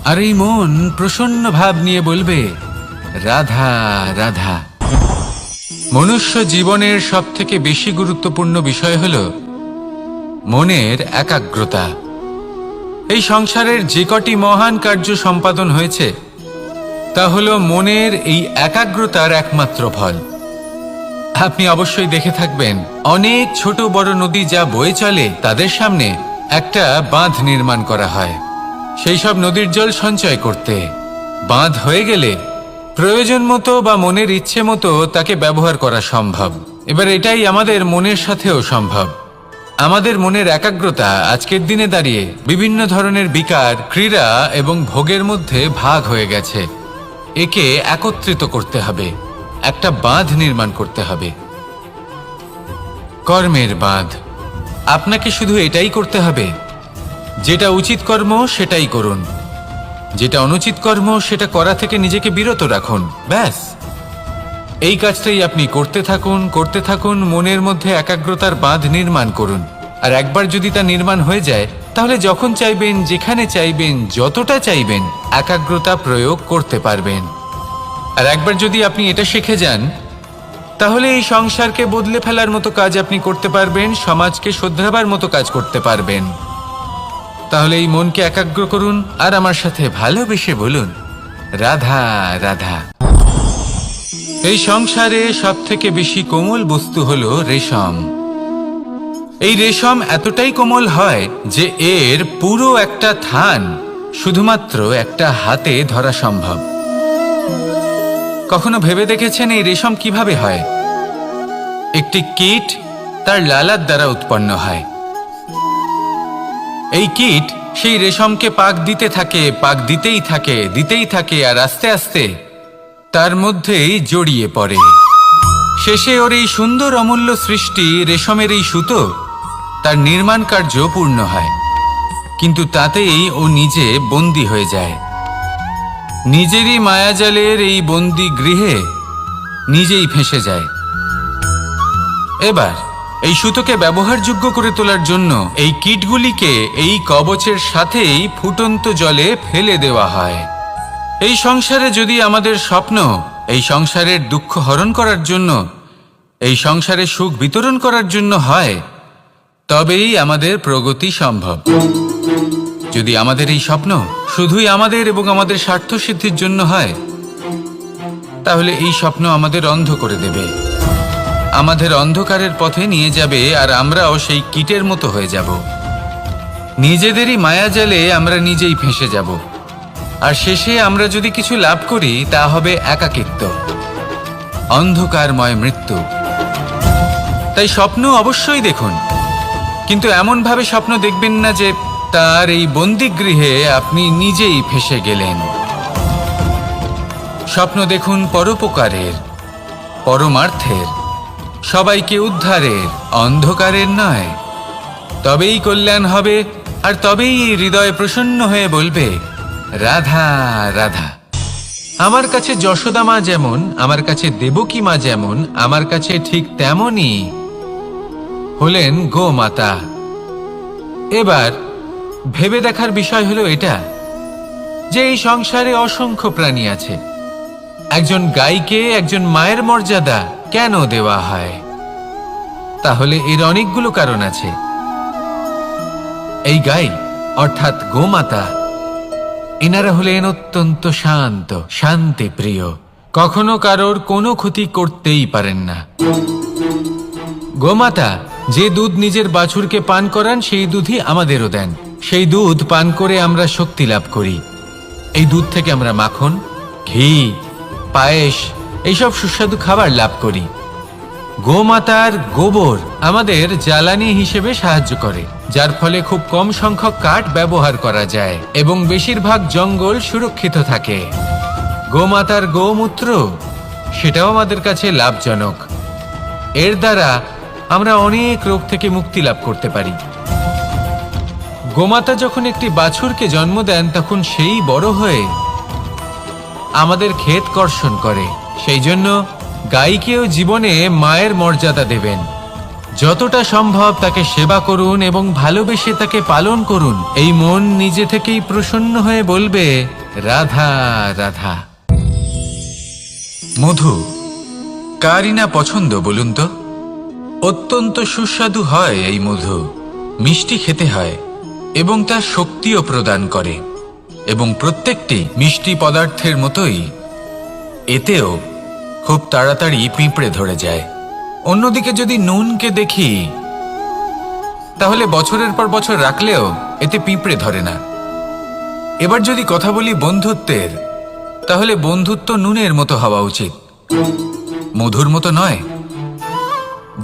আর এই মন প্রসন্ন ভাব নিয়ে বলবে রাধা রাধা। মনুষ্য জীবনের সবথেকে বেশি গুরুত্বপূর্ণ বিষয় হল মনের একাগ্রতা। এই সংসারের যে কটি মহান কার্য সম্পাদন হয়েছে তা হলো মনের এই একাগ্রতার একমাত্র ফল। আপনি অবশ্যই দেখে থাকবেন অনেক ছোট বড় নদী যা বয়ে চলে তাদের সামনে একটা বাঁধ নির্মাণ করা হয় সেই সব নদীর জল সঞ্চয় করতে। বাঁধ হয়ে গেলে প্রয়োজন মতো বা মনের ইচ্ছে মতো তাকে ব্যবহার করা সম্ভব। এবার এটাই আমাদের মনের সাথেও সম্ভব। আমাদের মনের একাগ্রতা আজকের দিনে দাঁড়িয়ে বিভিন্ন ধরনের বিকার, ক্রীড়া এবং ভোগের মধ্যে ভাগ হয়ে গেছে। একে একত্রিত করতে হবে, একটা বাঁধ নির্মাণ করতে হবে, কর্মের বাঁধ। আপনাকে শুধু এটাই করতে হবে, যেটা উচিত কর্ম সেটাই করুন, যেটা অনুচিত কর্ম সেটা করা থেকে নিজেকে বিরত রাখুন। ব্যাস, এই কাজটাই আপনি করতে থাকুন, মনের মধ্যে একাগ্রতার বাঁধ নির্মাণ করুন। আর একবার যদি তা নির্মাণ হয়ে যায় তাহলে যখন চাইবেন, যেখানে চাইবেন, যতটা চাইবেন একাগ্রতা প্রয়োগ করতে পারবেন। আর একবার যদি আপনি এটা শিখে যান তাহলে এই সংসারকে বদলে ফেলার মতো কাজ আপনি করতে পারবেন, সমাজকে শোধরাবার মতো কাজ করতে পারবেন। তাহলে এই মনকে একাগ্র করুন আর আমার সাথে ভালোবেসে বলুন রাধা রাধা। এই সংসারে সবথেকে বেশি কোমল বস্তু হলো রেশম। এই রেশম এতটাই কোমল হয় যে এর পুরো একটা থান শুধুমাত্র একটা হাতে ধরা সম্ভব। কখনো ভেবে দেখেছেন এই রেশম কিভাবে হয়? একটি কীট তার লালার দ্বারা উৎপন্ন হয়। এই কীট সেই রেশমকে পাক দিতে থাকে, পাক দিতেই থাকে আর আস্তে আস্তে তার মধ্যেই জড়িয়ে পড়ে। শেষে ওর এই সুন্দর অমূল্য সৃষ্টি রেশমের এই সুতো তার নির্মাণ কার্য পূর্ণ হয়। কিন্তু তাতেই ও নিজে বন্দী হয়ে যায়। নিজেরই মায়াজালের এই বন্দী গৃহে নিজেই ফেঁসে যায়। এবার এই সুতোকে ব্যবহারযোগ্য করে তোলার জন্য এই কীটগুলিকে এই কবচের সাথেই ফুটন্ত জলে ফেলে দেওয়া হয়। এই সংসারে যদি আমাদের স্বপ্ন এই সংসারের দুঃখ হরণ করার জন্য, এই সংসারে সুখ বিতরণ করার জন্য হয়, তবেই আমাদের প্রগতি সম্ভব। যদি আমাদের এই স্বপ্ন শুধুই আমাদের এবং আমাদের স্বার্থ সিদ্ধির জন্য হয় তাহলে এই স্বপ্ন আমাদের অন্ধ করে দেবে, আমাদের অন্ধকারের পথে নিয়ে যাবে আর আমরাও সেই কীটের মতো হয়ে যাব। নিজেদেরই মায়াজালে আমরা নিজেই ফেঁসে যাব। আর শেষে আমরা যদি কিছু লাভ করি তা হবে একাকিত্ব, অন্ধকারময় মৃত্যু। তাই স্বপ্ন অবশ্যই দেখুন, কিন্তু এমনভাবে স্বপ্ন দেখবেন না যে তার এই বন্দিগৃহে আপনি নিজেই ফেঁসে গেলেন। স্বপ্ন দেখুন পরোপকারের, পরমার্থের, সবাইকে উদ্ধারের, অন্ধকারের নয়। তবেই কল্যাণ হবে, আর তবেই হৃদয় প্রসন্ন হয়ে বলবে, রাধা রাধা। আমার কাছে যশোদা মা যেমন, আমার কাছে দেবকী মা যেমন, আমার কাছে ঠিক তেমনই হলেন গোমাতা। এবার ভেবে দেখার বিষয় হলো এটা যে এই সংসারে অসংখ্য প্রাণী আছে, একজন গাইকে একজন মায়ের মর্যাদা কেন দেওয়া হয়? তাহলে এর অনেকগুলো কারণ আছে। এই গাই অর্থাৎ গোমাতা, এনারা হলেন অত্যন্ত শান্ত, শান্তি প্রিয়, কখনো কারোর কোনো ক্ষতি করতেই পারেন না। গোমাতা যে দুধ নিজের বাছুরকে পান করান সেই দুধই আমাদেরও দেন। সেই দুধ পান করে আমরা শক্তি লাভ করি। এই দুধ থেকে আমরা মাখন, ঘি, পায়েস এইসব সুস্বাদু খাবার লাভ করি। গোমাতার গোবর আমাদের জ্বালানি হিসেবে সাহায্য করে, যার ফলে খুব কম সংখ্যক কাঠ ব্যবহার করা যায় এবং বেশিরভাগ জঙ্গল সুরক্ষিত থাকে। গোমাতার গোমূত্র সেটাও আমাদের কাছে লাভজনক। এর দ্বারা আমরা অনেক রোগ থেকে মুক্তি লাভ করতে পারি। গোমাতা যখন একটি বাছুরকে জন্ম দেন তখন সেই বড় হয়ে আমাদের ক্ষেত কর্ষণ করে। সেই জন্য গাইকেও জীবনে মায়ের মর্যাদা দেবেন। যতটা সম্ভব তাকে সেবা করুন এবং ভালোবেসে তাকে পালন করুন। এই মন নিজে থেকেই প্রসন্ন হয়ে বলবে, রাধা রাধা। মধু কারই না পছন্দ বলুন তো? অত্যন্ত সুস্বাদু হয় এই মধু, মিষ্টি খেতে হয় এবং তা শক্তিও প্রদান করে। এবং প্রত্যেকটি মিষ্টি পদার্থের মতোই এতেও খুব তাড়াতাড়ি পিঁপড়ে ধরে যায়। অন্যদিকে যদি নুনকে দেখি তাহলে বছরের পর বছর রাখলেও এতে পিঁপড়ে ধরে না। এবার যদি কথা বলি বন্ধুত্বের, তাহলে বন্ধুত্ব নুনের মতো হওয়া উচিত, মধুর মতো নয়।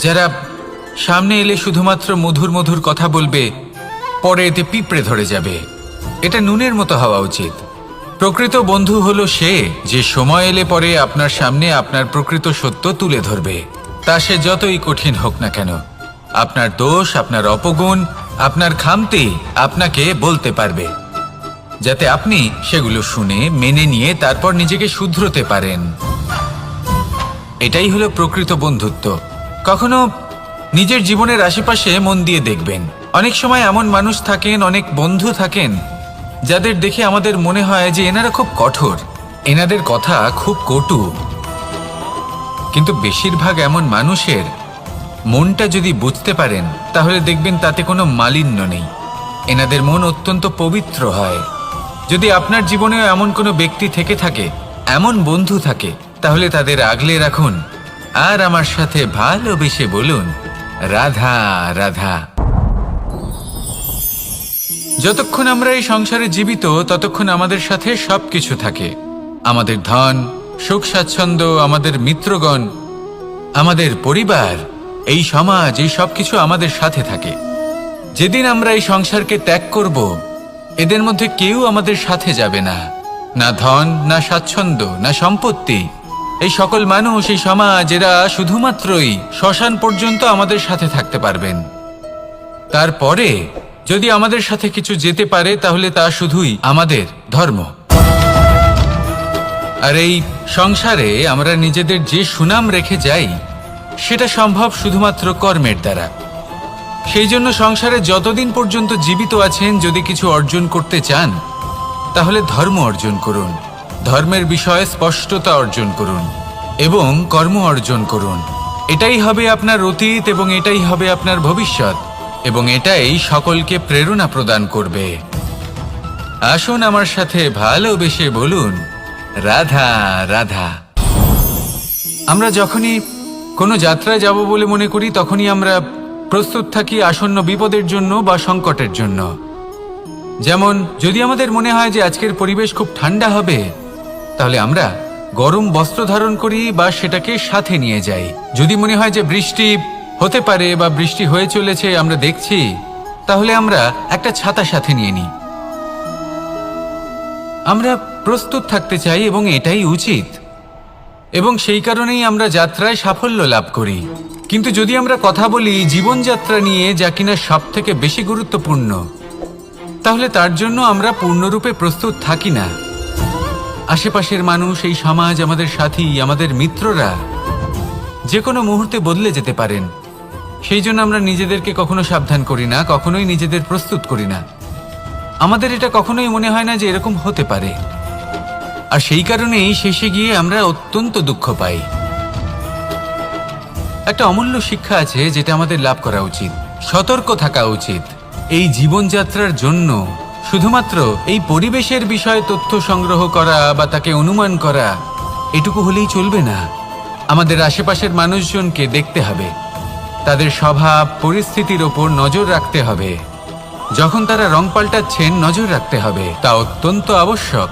যারা সামনে এলে শুধুমাত্র মধুর মধুর কথা বলবে, পরে এতে পিঁপড়ে ধরে যাবে, এটা নুনের মতো হওয়া উচিত। প্রকৃত বন্ধু হলো সে যে সময় এলে পরে আপনার সামনে আপনার প্রকৃত সত্য তুলে ধরবে, তা সে যতই কঠিন হোক না কেন। আপনার দোষ, আপনার অপগুণ, আপনার খামতি আপনাকে বলতে পারবে, যাতে আপনি সেগুলো শুনে মেনে নিয়ে তারপর নিজেকে শুধরোতে পারেন। এটাই হলো প্রকৃত বন্ধুত্ব। কখনো নিজের জীবনের আশেপাশে মন দিয়ে দেখবেন, অনেক সময় এমন মানুষ থাকেন, অনেক বন্ধু থাকেন যাদের দেখে আমাদের মনে হয় যে এনারা খুব কঠোর, এনাদের কথা খুব কটু। কিন্তু বেশিরভাগ এমন মানুষের মনটা যদি বুঝতে পারেন তাহলে দেখবেন তাতে কোনো মালিন্য নেই, এনাদের মন অত্যন্ত পবিত্র হয়। যদি আপনার জীবনেও এমন কোনো ব্যক্তি থেকে থাকে, এমন বন্ধু থাকে, তাহলে তাদের আগলে রাখুন আর আমার সাথে ভালোবেসে বলুন, রাধা রাধা। যতক্ষণ আমরা এই সংসারে জীবিত ততক্ষণ আমাদের সাথে সবকিছু থাকে, আমাদের ধন, সুখ স্বাচ্ছন্দ্য, আমাদের মিত্রগণ, আমাদের পরিবার, এই সমাজ, এই সবকিছু আমাদের সাথে থাকে। যেদিন আমরা এই সংসারকে ত্যাগ করব, এদের মধ্যে কেউ আমাদের সাথে যাবে না, না ধন, না স্বাচ্ছন্দ্য, না সম্পত্তি। এই সকল মানুষ, এই সমাজ, এরা শুধুমাত্রই শ্মশান পর্যন্ত আমাদের সাথে থাকতে পারবেন। তারপরে যদি আমাদের সাথে কিছু যেতে পারে তাহলে তা শুধুই আমাদের ধর্ম। আর এই সংসারে আমরা নিজেদের যে সুনাম রেখে যাই সেটা সম্ভব শুধুমাত্র কর্মের দ্বারা। সেই জন্য সংসারে যতদিন পর্যন্ত জীবিত আছেন, যদি কিছু অর্জন করতে চান তাহলে ধর্ম অর্জন করুন, ধর্মের বিষয়ে স্পষ্টতা অর্জন করুন এবং কর্ম অর্জন করুন। এটাই হবে আপনার অতীত এবং এটাই হবে আপনার ভবিষ্যৎ, এবং এটাই সকলকে প্রেরণা প্রদান করবে। আসুন আমার সাথে ভালোবেসে বলুন, রাধা রাধা। আমরা যখনই কোনো যাত্রায় যাব বলে মনে করি তখনই আমরা প্রস্তুত থাকি আসন্ন বিপদের জন্য বা সংকটের জন্য। যেমন যদি আমাদের মনে হয় যে আজকের পরিবেশ খুব ঠান্ডা হবে, তাহলে আমরা গরম বস্ত্র ধারণ করি বা সেটাকে সাথে নিয়ে যাই। যদি মনে হয় যে বৃষ্টি হতে পারে বা বৃষ্টি হয়ে চলেছে, আমরা দেখছি, তাহলে আমরা একটা ছাতা সাথে নিয়ে নিই। আমরা প্রস্তুত থাকতে চাই এবং এটাই উচিত, এবং সেই কারণেই আমরা যাত্রায় সাফল্য লাভ করি। কিন্তু যদি আমরা কথা বলি জীবনযাত্রা নিয়ে, যা কিনা সব থেকে বেশি গুরুত্বপূর্ণ, তাহলে তার জন্য আমরা পূর্ণরূপে প্রস্তুত থাকি না। আশেপাশের মানুষ, এই সমাজ, আমাদের সাথী, আমাদের মিত্ররা যে কোনো মুহূর্তে বদলে যেতে পারেন। সেই জন্য আমরা নিজেদেরকে কখনো সাবধান করি না, কখনোই নিজেদের প্রস্তুত করি না। আমাদের এটা কখনোই মনে হয় না যে এরকম হতে পারে, আর সেই কারণেই শেষে গিয়ে আমরা অত্যন্ত দুঃখ পাই। একটা অমূল্য শিক্ষা আছে যেটা আমাদের লাভ করা উচিত। সতর্ক থাকা উচিত। এই জীবনযাত্রার জন্য শুধুমাত্র এই পরিবেশের বিষয়ে তথ্য সংগ্রহ করা বা তাকে অনুমান করা এটুকু হলেই চলবে না। আমাদের আশেপাশের মানুষজনকে দেখতে হবে, তাদের স্বভাব পরিস্থিতির ওপর নজর রাখতে হবে। যখন তারা রং পাল্টাচ্ছেন নজর রাখতে হবে, তা অত্যন্ত আবশ্যক।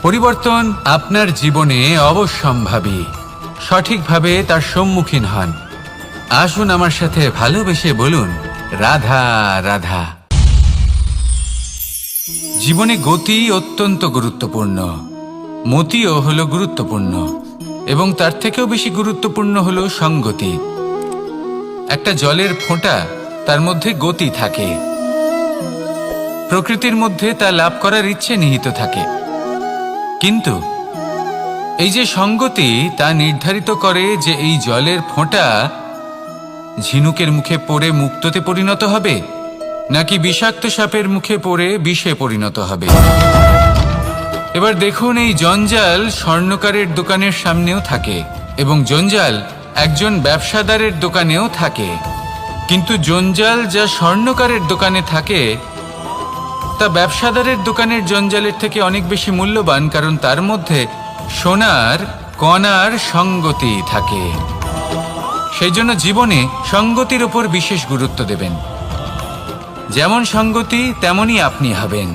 পরিবর্তন আপনার জীবনে অবশ্যম্ভাবী। সঠিকভাবে তার সম্মুখীন হন। আসুন আমার সাথে ভালোবেসে বলুন, রাধা রাধা। জীবনে গতি অত্যন্ত গুরুত্বপূর্ণ, মতিও হলো গুরুত্বপূর্ণ, এবং তার থেকেও বেশি গুরুত্বপূর্ণ হলো সঙ্গতি। একটা জলের ফোঁটা, তার মধ্যে গতি থাকে। প্রকৃতির মধ্যে তা লাভ করার ইচ্ছে নিহিত থাকে, কিন্তু এই যে সঙ্গতি তা নির্ধারিত করে যে এই জলের ফোঁটা ঝিনুকের মুখে পড়ে মুক্ততে পরিণত হবে, নাকি বিষাক্ত সাপের মুখে পড়ে বিষে পরিণত হবে। এবার দেখুন, এই জঞ্জাল স্বর্ণকারের দোকানের সামনেও থাকে, এবং জঞ্জাল একজন ব্যবসাদারের দোকানেও থাকে। কিন্তু জঞ্জাল যা স্বর্ণকারের দোকানে থাকে তা ব্যবসাদারের দোকানের জঞ্জালের থেকে অনেক বেশি মূল্যবান, কারণ তার মধ্যে সোনার কণার সঙ্গতি থাকে। সেই জন্য জীবনে সঙ্গতির উপর বিশেষ গুরুত্ব দেবেন। যেমন সঙ্গতি তেমনই আপনি হবেন।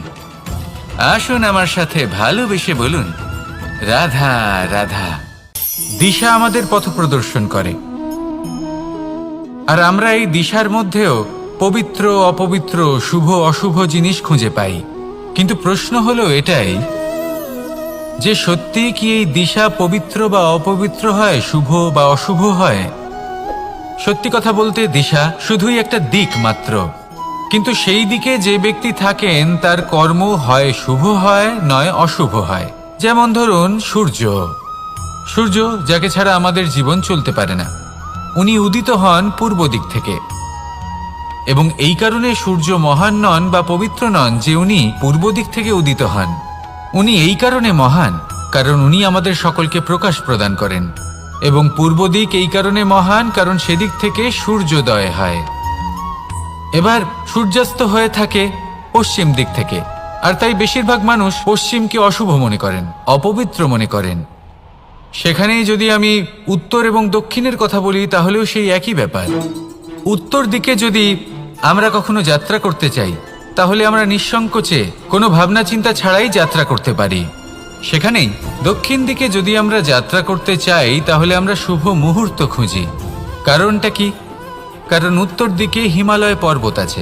আসুন আমার সাথে ভালোবেসে বলুন, রাধা রাধা। দিশা আমাদের পথ প্রদর্শন করে, আর আমরা এই দিশার মধ্যেও পবিত্র অপবিত্র, শুভ অশুভ জিনিস খুঁজে পাই। কিন্তু প্রশ্ন হলো এটাই যে সত্যি কি এই দিশা পবিত্র বা অপবিত্র হয়, শুভ বা অশুভ হয়? সত্যি কথা বলতে দিশা শুধুই একটা দিক মাত্র, কিন্তু সেই দিকে যে ব্যক্তি থাকেন তার কর্ম হয় শুভ হয়, নয় অশুভ হয়। যেমন ধরুন সূর্য, যাকে ছাড়া আমাদের জীবন চলতে পারে না, উনি উদিত হন পূর্ব দিক থেকে, এবং এই কারণে সূর্য মহান নন বা পবিত্র নন যে উনি পূর্ব দিক থেকে উদিত হন। উনি এই কারণে মহান কারণ উনি আমাদের সকলকে প্রকাশ প্রদান করেন, এবং পূর্ব দিক এই কারণে মহান কারণ সেদিক থেকে সূর্যোদয় হয়। এবার সূর্যাস্ত হয়ে থাকে পশ্চিম দিক থেকে, আর তাই বেশিরভাগ মানুষ পশ্চিমকে অশুভ মনে করেন, অপবিত্র মনে করেন। সেখানেই যদি আমি উত্তর এবং দক্ষিণের কথা বলি তাহলেও সেই একই ব্যাপার। উত্তর দিকে যদি আমরা কখনো যাত্রা করতে চাই তাহলে আমরা নিঃসংকোচে কোনো ভাবনা চিন্তা ছাড়াই যাত্রা করতে পারি। সেখানেই দক্ষিণ দিকে যদি আমরা যাত্রা করতে চাই তাহলে আমরা শুভ মুহূর্ত খুঁজি। কারণটা কি? কারণ উত্তর দিকে হিমালয় পর্বত আছে,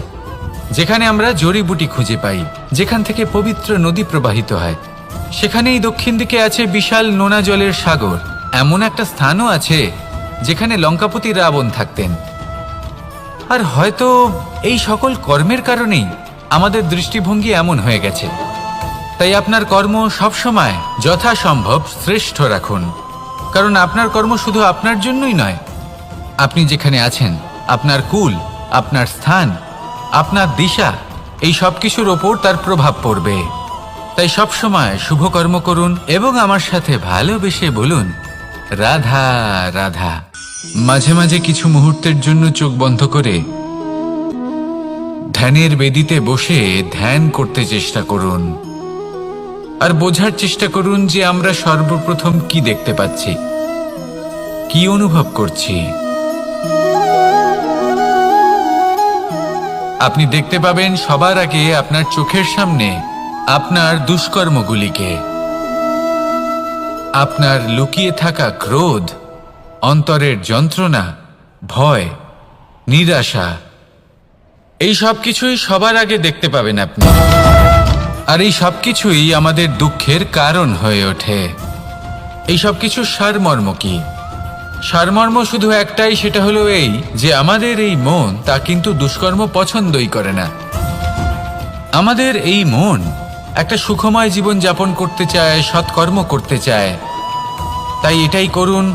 যেখানে আমরা জড়িবুটি খুঁজে পাই, যেখান থেকে পবিত্র নদী প্রবাহিত হয়। সেখানেই দক্ষিণ দিকে আছে বিশাল নোনা জলের সাগর। এমন একটা স্থানও আছে যেখানে লঙ্কাপতি রাবণ থাকতেন। আর হয়তো এই সকল কর্মের কারণেই আমাদের দৃষ্টিভঙ্গি এমন হয়ে গেছে। তাই আপনার কর্ম সবসময় যথাসম্ভব শ্রেষ্ঠ রাখুন, কারণ আপনার কর্ম শুধু আপনার জন্যই নয়। আপনি যেখানে আছেন, আপনার কুল, আপনার স্থান, আপনার দিশা, এই সব কিছুর ওপর তার প্রভাব পড়বে। তাই সবসময় শুভ কর্ম করুন এবং আমার সাথে ভালোবেসে বলুন, রাধা রাধা। মাঝে মাঝে কিছু মুহূর্তের জন্য চোখ বন্ধ করে ধ্যানের বেদিতে বসে ধ্যান করতে চেষ্টা করুন, আর বোঝার চেষ্টা করুন যে আমরা সর্বপ্রথম কি দেখতে পাচ্ছি, কি অনুভব করছি। আপনি দেখতে পাবেন সবার আগে আপনার চোখের সামনে আপনার দুষ্কর্মগুলিকে, আপনার লুকিয়ে থাকা ক্রোধ, অন্তরের যন্ত্রণা, ভয়, নিরাশা, এই সব কিছুই সবার আগে দেখতে পাবেন আপনি। আর এই সব কিছুই আমাদের দুঃখের কারণ হয়ে ওঠে। এই সব কিছুর সারমর্ম কি? সারমর্ম শুধু একটাই, সেটা হলো এই যে আমাদের এই মন তা কিন্তু দুষ্কর্ম পছন্দই করে না। আমাদের এই মন একটা সুখময় জীবন যাপন করতে চায়, সৎকর্ম করতে চায়। তাই এটাই করুন,